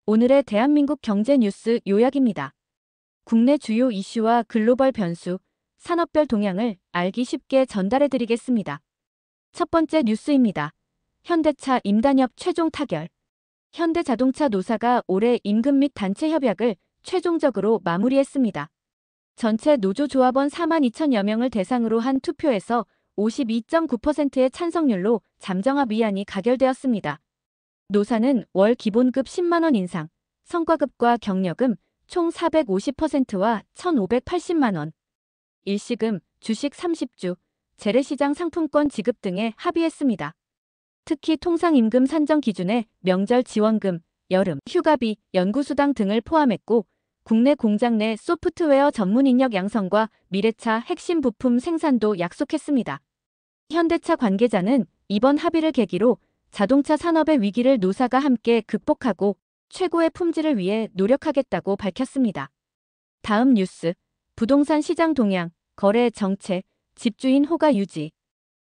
오늘의 대한민국 경제 뉴스 요약입니다. 국내 주요 이슈와 글로벌 변수, 산업별 동향을 알기 쉽게 전달해드리겠습니다. 첫 번째 뉴스입니다. 현대차 임단협 최종 타결. 현대자동차 노사가 올해 임금 및 단체 협약을 최종적으로 마무리했습니다. 전체 노조 조합원 42,000여 명을 대상으로 한 투표에서 52.9%의 찬성률로 잠정합 의안이 가결되었습니다. 노사는 월 기본급 10만 원 인상, 성과급과 격려금 총 450%와 1,580만 원, 일시금, 주식 30주, 재래시장 상품권 지급 등에 합의했습니다. 특히 통상임금 산정 기준에 명절 지원금, 여름, 휴가비, 연구수당 등을 포함했고 국내 공장 내 소프트웨어 전문 인력 양성과 미래차 핵심 부품 생산도 약속했습니다. 현대차 관계자는 이번 합의를 계기로 자동차 산업의 위기를 노사가 함께 극복하고 최고의 품질을 위해 노력하겠다고 밝혔습니다. 다음 뉴스, 부동산 시장 동향, 거래 정체, 집주인 호가 유지.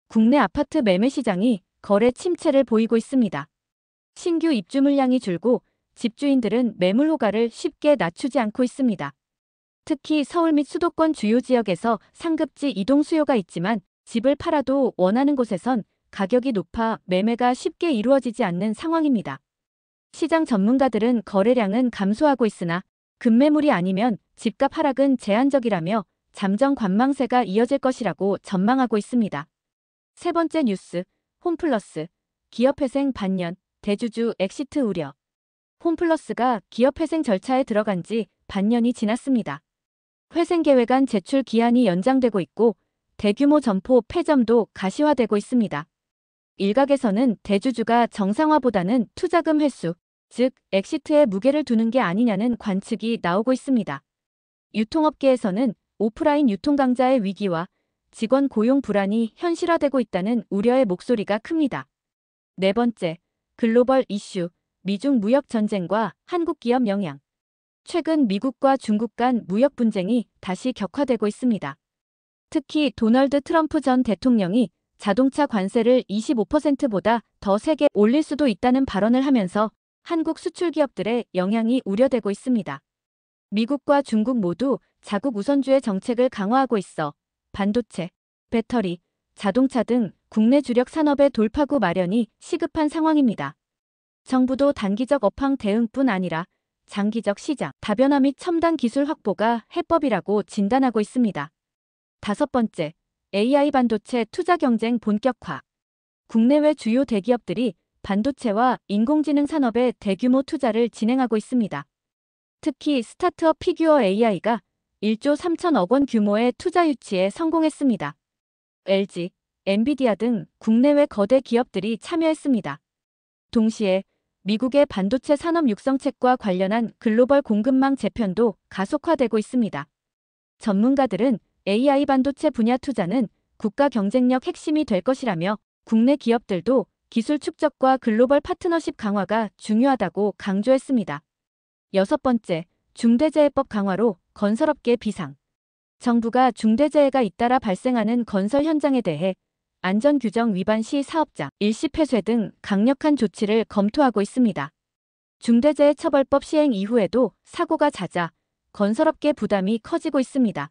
국내 아파트 매매 시장이 거래 침체를 보이고 있습니다. 신규 입주 물량이 줄고 집주인들은 매물 호가를 쉽게 낮추지 않고 있습니다. 특히 서울 및 수도권 주요 지역에서 상급지 이동 수요가 있지만 집을 팔아도 원하는 곳에선 가격이 높아 매매가 쉽게 이루어지지 않는 상황입니다. 시장 전문가들은 거래량은 감소하고 있으나 급매물이 아니면 집값 하락은 제한적이라며 잠정 관망세가 이어질 것이라고 전망하고 있습니다. 세 번째 뉴스, 홈플러스, 기업회생 반년, 대주주 엑시트 우려. 홈플러스가 기업회생 절차에 들어간 지 반년이 지났습니다. 회생계획안 제출 기한이 연장되고 있고 대규모 점포 폐점도 가시화되고 있습니다. 일각에서는 대주주가 정상화보다는 투자금 회수, 즉 엑시트에 무게를 두는 게 아니냐는 관측이 나오고 있습니다. 유통업계에서는 오프라인 유통 강자의 위기와 직원 고용 불안이 현실화되고 있다는 우려의 목소리가 큽니다. 네 번째, 글로벌 이슈, 미중 무역 전쟁과 한국 기업 영향. 최근 미국과 중국 간 무역 분쟁이 다시 격화되고 있습니다. 특히 도널드 트럼프 전 대통령이 자동차 관세를 25%보다 더 세게 올릴 수도 있다는 발언을 하면서 한국 수출 기업들의 영향이 우려되고 있습니다. 미국과 중국 모두 자국 우선주의 정책을 강화하고 있어 반도체, 배터리, 자동차 등 국내 주력 산업의 돌파구 마련이 시급한 상황입니다. 정부도 단기적 업황 대응뿐 아니라 장기적 시장, 다변화 및 첨단 기술 확보가 해법이라고 진단하고 있습니다. 다섯 번째, AI 반도체 투자 경쟁 본격화. 국내외 주요 대기업들이 반도체와 인공지능 산업에 대규모 투자를 진행하고 있습니다. 특히 스타트업 피규어 AI가 1조 3천억 원 규모의 투자 유치에 성공했습니다. LG, 엔비디아 등 국내외 거대 기업들이 참여했습니다. 동시에 미국의 반도체 산업 육성책과 관련한 글로벌 공급망 재편도 가속화되고 있습니다. 전문가들은 AI 반도체 분야 투자는 국가 경쟁력 핵심이 될 것이라며 국내 기업들도 기술 축적과 글로벌 파트너십 강화가 중요하다고 강조했습니다. 여섯 번째, 중대재해법 강화로 건설업계 비상. 정부가 중대재해가 잇따라 발생하는 건설 현장에 대해 안전규정 위반 시 사업자 일시 폐쇄 등 강력한 조치를 검토하고 있습니다. 중대재해처벌법 시행 이후에도 사고가 잦아 건설업계 부담이 커지고 있습니다.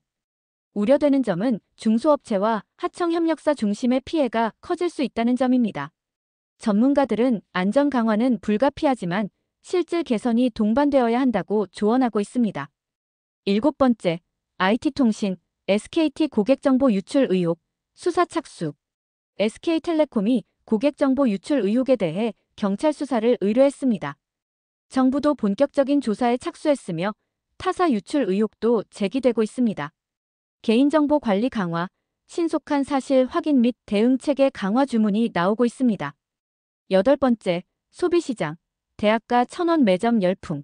우려되는 점은 중소업체와 하청협력사 중심의 피해가 커질 수 있다는 점입니다. 전문가들은 안전 강화는 불가피하지만 실질 개선이 동반되어야 한다고 조언하고 있습니다. 일곱 번째, IT통신, SKT 고객정보 유출 의혹, 수사 착수. SK텔레콤이 고객정보 유출 의혹에 대해 경찰 수사를 의뢰했습니다. 정부도 본격적인 조사에 착수했으며 타사 유출 의혹도 제기되고 있습니다. 개인정보 관리 강화, 신속한 사실 확인 및 대응체계 강화 주문이 나오고 있습니다. 여덟 번째, 소비시장, 대학가 1,000원 매점 열풍.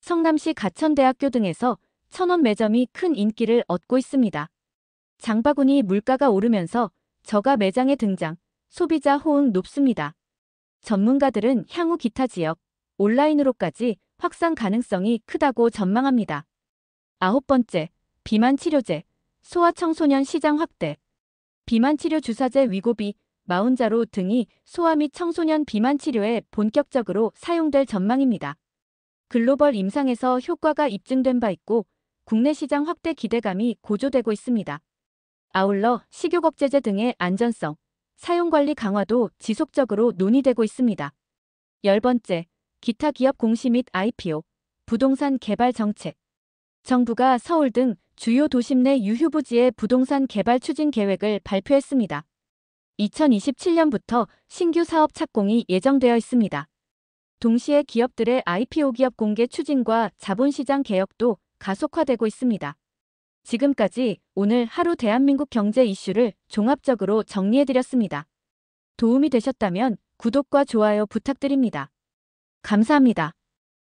성남시 가천대학교 등에서 1,000원 매점이 큰 인기를 얻고 있습니다. 장바구니 물가가 오르면서 저가 매장의 등장, 소비자 호응 높습니다. 전문가들은 향후 기타 지역, 온라인으로까지 확산 가능성이 크다고 전망합니다. 아홉 번째, 비만 치료제, 소아청소년 시장 확대. 비만 치료 주사제 위고비, 마운자로 등이 소아 및 청소년 비만 치료에 본격적으로 사용될 전망입니다. 글로벌 임상에서 효과가 입증된 바 있고 국내 시장 확대 기대감이 고조되고 있습니다. 아울러 식유국 제재 등의 안전성, 사용관리 강화도 지속적으로 논의되고 있습니다. 10번째, 기타 기업 공시 및 IPO, 부동산 개발 정책. 정부가 서울 등 주요 도심 내 유휴부지의 부동산 개발 추진 계획을 발표했습니다. 2027년부터 신규 사업 착공이 예정되어 있습니다. 동시에 기업들의 IPO 기업 공개 추진과 자본시장 개혁도 가속화되고 있습니다. 지금까지 오늘 하루 대한민국 경제 이슈를 종합적으로 정리해드렸습니다. 도움이 되셨다면 구독과 좋아요 부탁드립니다. 감사합니다.